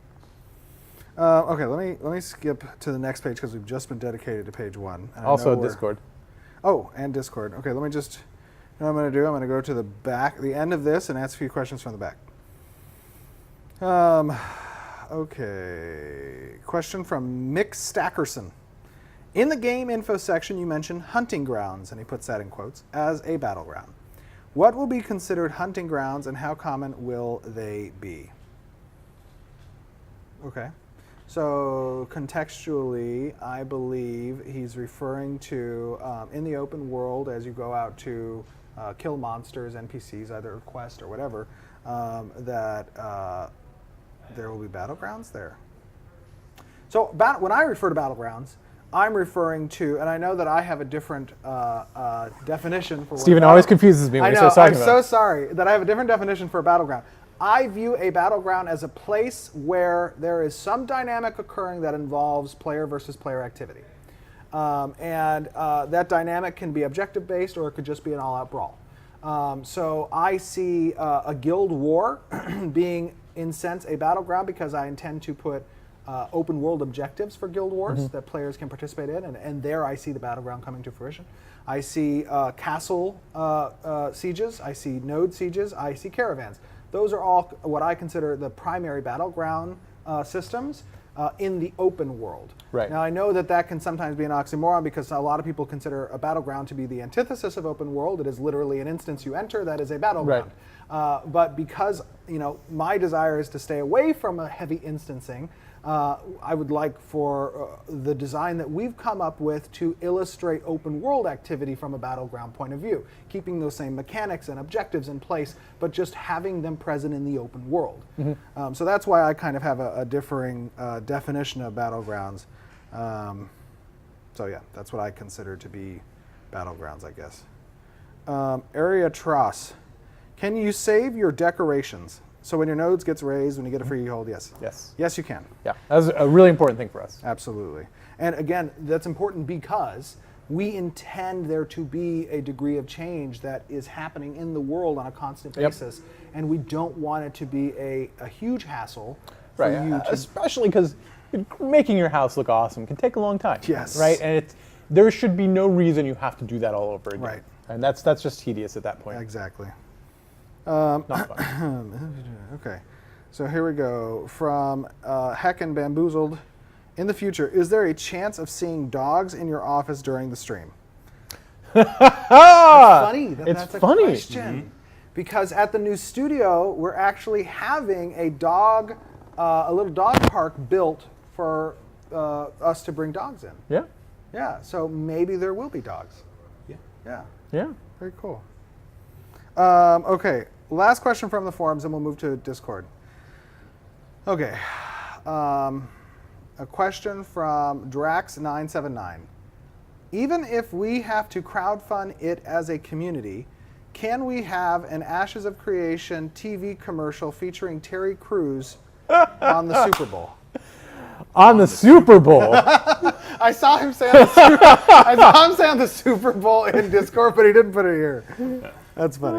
Okay, let me skip to the next page because we've just been dedicated to page 1. And I Also know Discord. Oh, and Discord. Okay, let me just. You know what I'm going to do? I'm going to go to the end of this, and ask a few questions from the back. Okay. Question from Mick Stackerson. In the game info section, you mentioned hunting grounds, and he puts that in quotes, as a battleground. What will be considered hunting grounds, and how common will they be? Okay. So contextually, I believe he's referring to in the open world, as you go out to kill monsters, NPCs, either a quest or whatever, that there will be battlegrounds there. So when I refer to battlegrounds, I'm referring to, and I know that I have a different definition for what Stephen always confuses me when I he know, starts talking I'm about so it. sorry that I have a different definition for a battleground. I view a battleground as a place where there is some dynamic occurring that involves player versus player activity. And that dynamic can be objective based, or it could just be an all-out brawl. So I see a guild war being, in sense, a battleground because I intend to put open world objectives for guild wars that players can participate in, and there I see the battleground coming to fruition. I see castle sieges, I see node sieges, I see caravans. Those are all what I consider the primary battleground systems in the open world. Right. Now I know that can sometimes be an oxymoron because a lot of people consider a battleground to be the antithesis of open world. It is literally an instance you enter that is a battleground. Right. But because my desire is to stay away from a heavy instancing, I would like for the design that we've come up with to illustrate open world activity from a battleground point of view, keeping those same mechanics and objectives in place, but just having them present in the open world. So that's why I kind of have a differing definition of battlegrounds. So yeah, that's what I consider to be battlegrounds, I guess. Area Tross. Can you save your decorations? So when your nodes gets raised, when you get a free hold, yes. Yes. Yes, you can. Yeah, that's a really important thing for us. Absolutely. And again, that's important because we intend there to be a degree of change that is happening in the world on a constant basis. And we don't want it to be a huge hassle for you to... Especially because making your house look awesome can take a long time. Yes. Right? And there should be no reason you have to do that all over again. Right. And that's just tedious at that point. Exactly. Not fun. Okay. So here we go. From Heck and Bamboozled. In the future, is there a chance of seeing dogs in your office during the stream? Funny. That's a funny. question. Because at the new studio, we're actually having a little dog park built for us to bring dogs in. Yeah. Yeah, so maybe there will be dogs. Yeah. Yeah, Yeah. very cool. Okay, last question from the forums, and we'll move to Discord. Okay, a question from Drax979. Even if we have to crowdfund it as a community, can we have an Ashes of Creation TV commercial featuring Terry Crews on the Super Bowl? On the Super Bowl. I saw him say on the Super Bowl in Discord, but he didn't put it here. That's funny.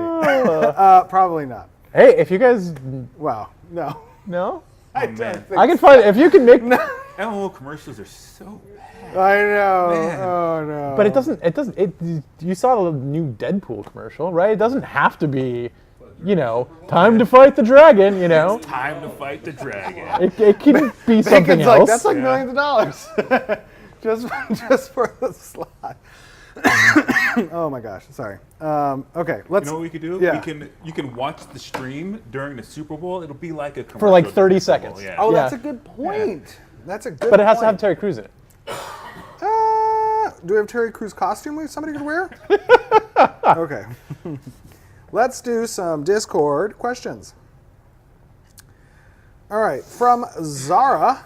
Probably not. Hey, if you guys Wow. No. no, I man. don't think I can find if you can make. MMO commercials are so bad. I know. Man. Oh no. But it doesn't. You saw the new Deadpool commercial, right? It doesn't have to be, time to fight the dragon. Time to fight the dragon. It can be something Bacon's else. like, that's like Yeah. millions of dollars. just for the slot. Oh my gosh. Sorry. Okay. Let's. You know what we could do? Yeah. You can watch the stream during the Super Bowl. It'll be like a commercial For like during 30 the Super Bowl, seconds. Yeah. Oh, Yeah. that's a good point. That's a good. But it has to point. have Terry Crews in it. Do we have Terry Crews costume somebody could wear? Okay. Let's do some Discord questions. All right. From Zara,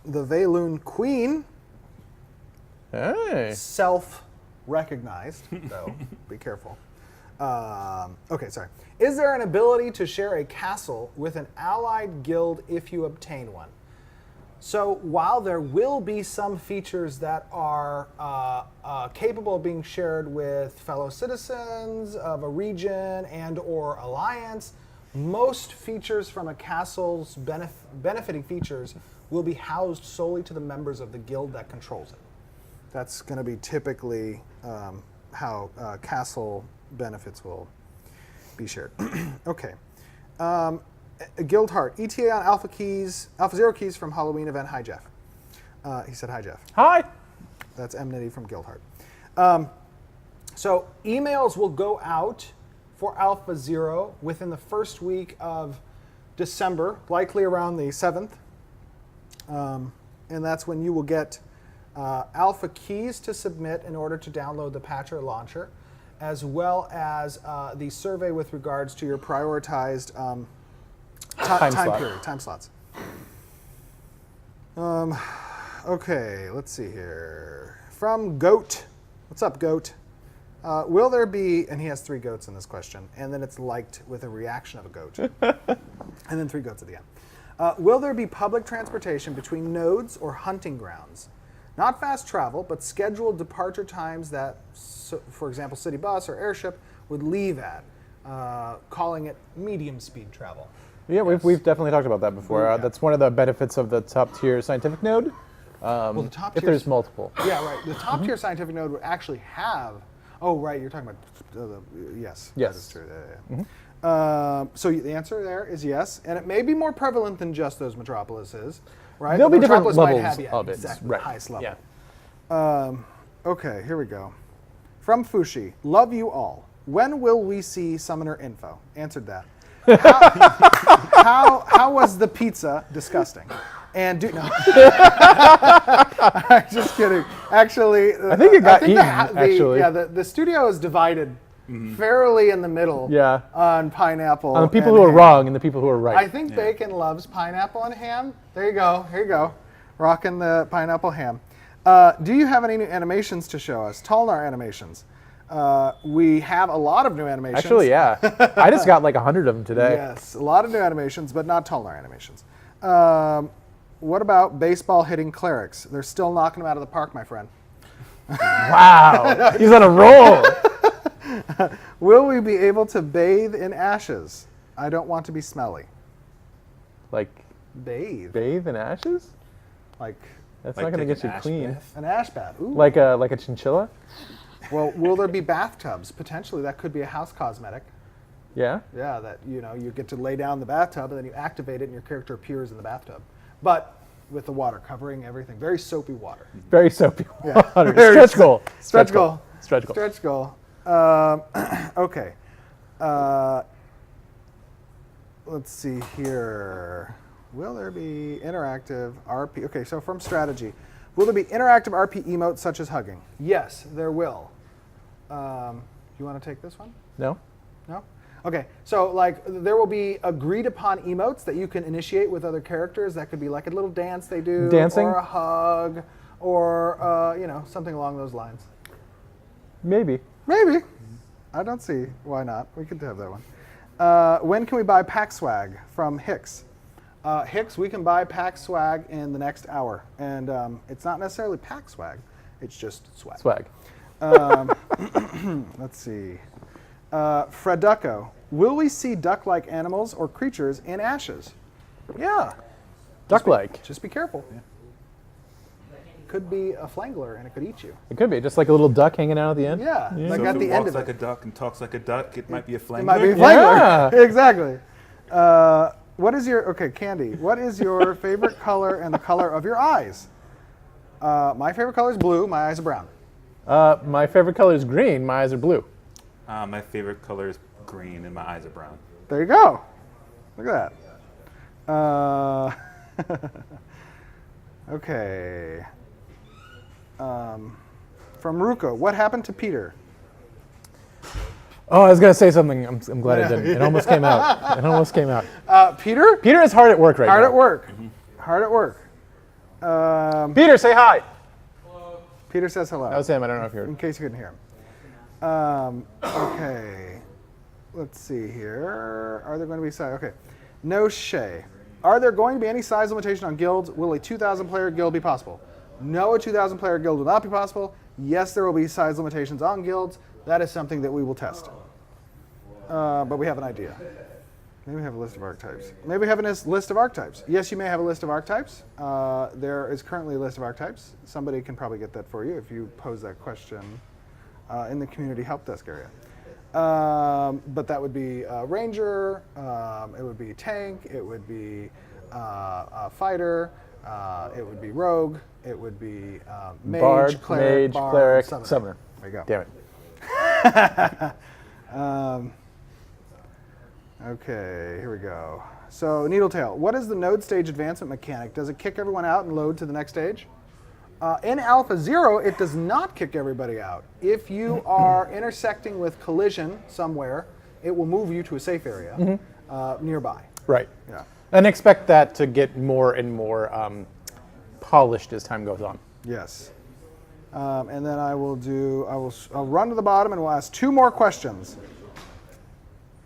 the Valoon Queen, Hey. self-recognized, though. Be careful. Okay, sorry. Is there an ability to share a castle with an allied guild if you obtain one? So while there will be some features that are capable of being shared with fellow citizens of a region and or alliance, most features from a castle's benefiting features will be housed solely to the members of the guild that controls it. That's going to be typically how castle benefits will be shared. Okay. Guildheart, ETA on Alpha Zero keys from Halloween event. Hi, Jeff. He said, hi, Jeff. Hi. That's Nitty from Guildheart. So emails will go out for Alpha Zero within the first week of December, likely around the 7th. And that's when you will get alpha keys to submit in order to download the patcher launcher, as well as the survey with regards to your prioritized time slots. Okay, let's see here. From Goat. What's up, Goat? Will there be, and he has 3 goats in this question, and then it's liked with a reaction of a goat. And then 3 goats at the end. Will there be public transportation between nodes or hunting grounds? Not fast travel, but scheduled departure times that, for example, city bus or airship would leave at, calling it medium speed travel. Yeah, we've definitely talked about that before. Yeah. That's one of the benefits of the top tier scientific node. Well, the top If tier, there's multiple. yeah, right. The top tier scientific node would actually have. Oh, right. You're talking about. Yes. Yes. That is true. Yeah. So the answer there is yes, and it may be more prevalent than just those metropolises, right? There'll The be different metropolis might levels have, of it. exactly, Right. the highest level. Yeah. Okay, here we go. From Fushi, love you all. When will we see summoner info? Answered that. How was the pizza? Disgusting. And no, just kidding. Actually, I think it got eaten, actually. Yeah, the studio is divided fairly in the middle. Yeah. On pineapple. On the people and who are ham. wrong and the people who are right. I think Bacon loves pineapple and ham. There you go. Here you go. Rocking the pineapple ham. Do you have any new animations to show us? Tolnar animations. We have a lot of new animations. Actually, yeah. I just got like 100 of them today. Yes, a lot of new animations, but not Tolnar animations. What about baseball hitting clerics? They're still knocking them out of the park, my friend. Wow. He's on a roll. Will we be able to bathe in ashes? I don't want to be smelly. Like Bathe? bathe in ashes? Like That's Like not going to take get you an ash clean. bath. An ash bath. Ooh. Like a chinchilla? Well, will there be bathtubs? Potentially, that could be a house cosmetic. Yeah. Yeah, that you get to lay down in the bathtub and then you activate it and your character appears in the bathtub. But with the water covering everything. Very soapy water. Very soapy Yeah. water. Very Stretch goal. Stretch goal. Stretch goal. Stretch goal. Okay. Let's see here. Will there be interactive RP? Okay, so from strategy. Will there be interactive RP emotes such as hugging? Yes, there will. You want to take this one? No? No? Okay, so like there will be agreed upon emotes that you can initiate with other characters. That could be like a little dance they do, Dancing? or a hug, or something along those lines. Maybe. Maybe. I don't see why not. We could have that one. When can we buy pack swag from Hicks? Hicks, we can buy pack swag in the next hour, and it's not necessarily pack swag; it's just swag. Swag. Let's see. Freducko, will we see duck-like animals or creatures in ashes? Yeah. Duck-like. Just be careful. Yeah. Could be a flangler and it could eat you. It could be just like a little duck hanging out at the end. Yeah, like So at if the it end walks of like it. a duck and talks like a duck, it might be a flame. It might be a flangler. Yeah. Exactly. What is your Candy? What is your favorite color and the color of your eyes? My favorite color is blue. My eyes are brown. My favorite color is green. My eyes are blue. My favorite color is green and my eyes are brown. There you go. Look at that. Okay. From Ruko, what happened to Peter? Oh, I was going to say something. I'm glad I didn't. It almost came out. It almost came out. Peter? Peter is hard at work right Hard now. at work. Hard at work. Peter, say hi. Peter says hello. That was him. I don't know if you In heard. case you couldn't hear him. Okay. Let's see here. Are there going to be size? Okay. No Shay. Are there going to be any size limitation on guilds? Will a 2,000 player guild be possible? No, a 2,000 player guild will not be possible. Yes, there will be size limitations on guilds. That is something that we will test. But we have an idea. Maybe we have a list of archetypes. Maybe we have a list of archetypes. Yes, you may have a list of archetypes. There is currently a list of archetypes. Somebody can probably get that for you if you pose that question in the community help desk area. But that would be Ranger, it would be Tank, it would be Fighter, it would be Rogue, it would be Mage, Bard, Cleric, Mage, Bard, Cleric, Summoner. Summoner. There you go. Damn it. Okay, here we go. So, Needletail, what is the node stage advancement mechanic? Does it kick everyone out and load to the next stage? In Alpha 0, it does not kick everybody out. If you are intersecting with collision somewhere, it will move you to a safe area nearby. Right. Yeah. And expect that to get more and more polished as time goes on. Yes. And then I'll run to the bottom and we'll ask 2 more questions.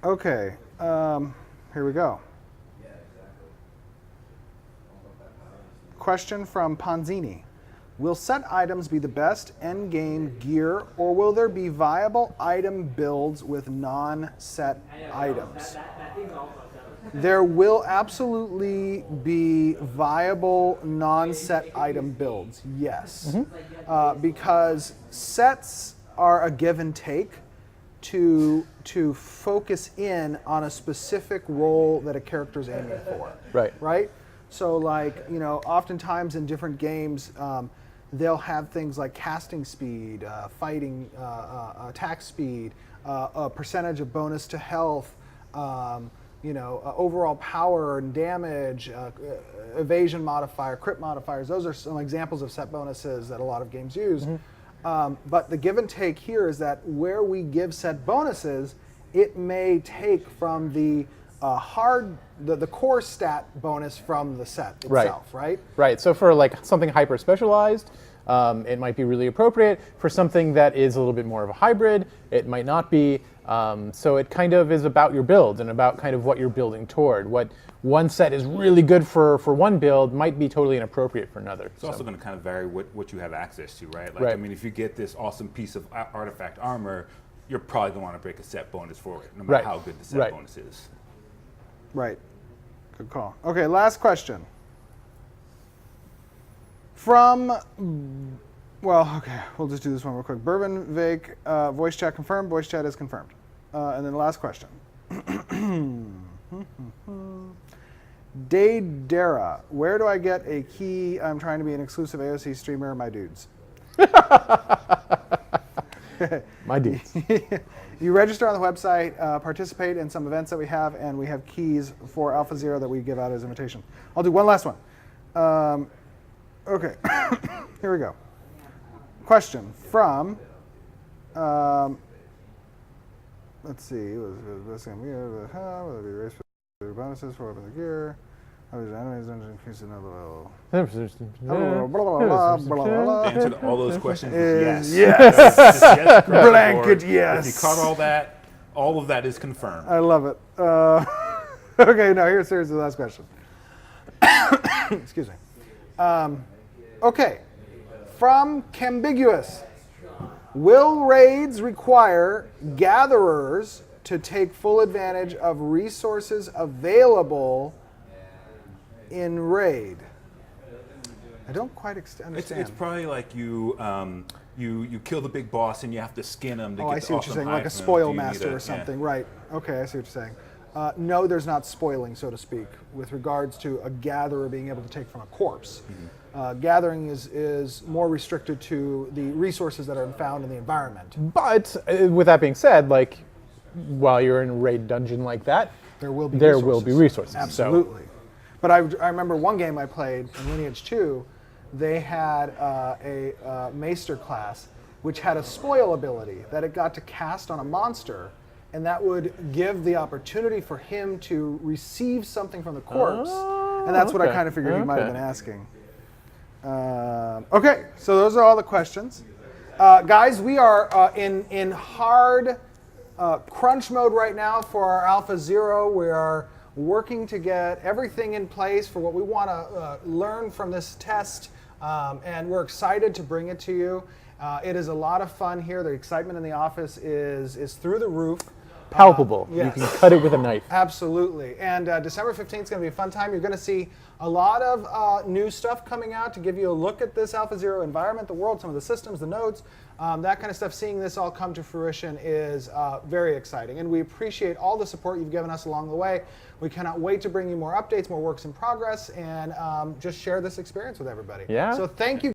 Okay, here we go. Question from Ponzini. Will set items be the best endgame gear, or will there be viable item builds with non-set items? There will absolutely be viable non-set item builds, yes. Because sets are a give and take to focus in on a specific role that a character's aiming for. Right. Right? So like, oftentimes in different games, they'll have things like casting speed, fighting, attack speed, a percentage of bonus to health, overall power and damage, evasion modifier, crit modifiers. Those are some examples of set bonuses that a lot of games use. But the give and take here is that where we give set bonuses, it may take from the the core stat bonus from the set itself, right? Right. So for like something hyper specialized, it might be really appropriate. For something that is a little bit more of a hybrid, it might not be. So it kind of is about your build and about kind of what you're building toward. What one set is really good for one build might be totally inappropriate for another. It's also going to kind of vary what you have access to, right? Like, Right. I mean, if you get this awesome piece of artifact armor, you're probably going to want to break a set bonus for it, no matter Right. how good the set Right. bonus is. Right. Good call. Okay, last question. From, well, okay, we'll just do this one real quick. Bourbon Vake, voice chat confirmed. Voice chat is confirmed. And then the last question. Daydera, where do I get a key? I'm trying to be an exclusive AOC streamer, my dudes. My dudes. You register on the website, participate in some events that we have, and we have keys for Alpha Zero that we give out as invitation. I'll do one last one. Okay, here we go. Question from, let's see, will there be race bonuses for open the gear? Enemies don't increase the level. The answer to all those questions is Yes. yes. Just yes across the Blanket board. yes. If you caught all that, all of that is confirmed. I love it. Okay, now here's the last question. Excuse me. Okay, from Cambiguous. Will raids require gatherers to take full advantage of resources available in raid? I don't quite understand. It's probably like you kill the big boss and you have to skin him to Oh, get I the see what you're awesome saying, hide like a from him. spoil Do you need master a- or something, right? Okay, I see what you're saying. No, there's not spoiling, so to speak, with regards to a gatherer being able to take from a corpse. Gathering is more restricted to the resources that are found in the environment. But with that being said, like while you're in a raid dungeon like that, There will be resources. Absolutely. But I remember one game I played in Lineage 2, they had a Maester class which had a spoil ability that it got to cast on a monster, and that would give the opportunity for him to receive something from the corpse. And that's what I kind of figured you might have been asking. Okay, so those are all the questions. Guys, we are in hard crunch mode right now for our Alpha Zero. We are working to get everything in place for what we want to learn from this test, and we're excited to bring it to you. It is a lot of fun here. The excitement in the office is through the roof. Palpable. Yes. You can cut it with a knife. Absolutely. And December 15th is going to be a fun time. You're going to see a lot of new stuff coming out to give you a look at this Alpha Zero environment, the world, some of the systems, the nodes, that kind of stuff. Seeing this all come to fruition is very exciting. And we appreciate all the support you've given us along the way. We cannot wait to bring you more updates, more works in progress, and just share this experience with everybody. Yeah. So thank you.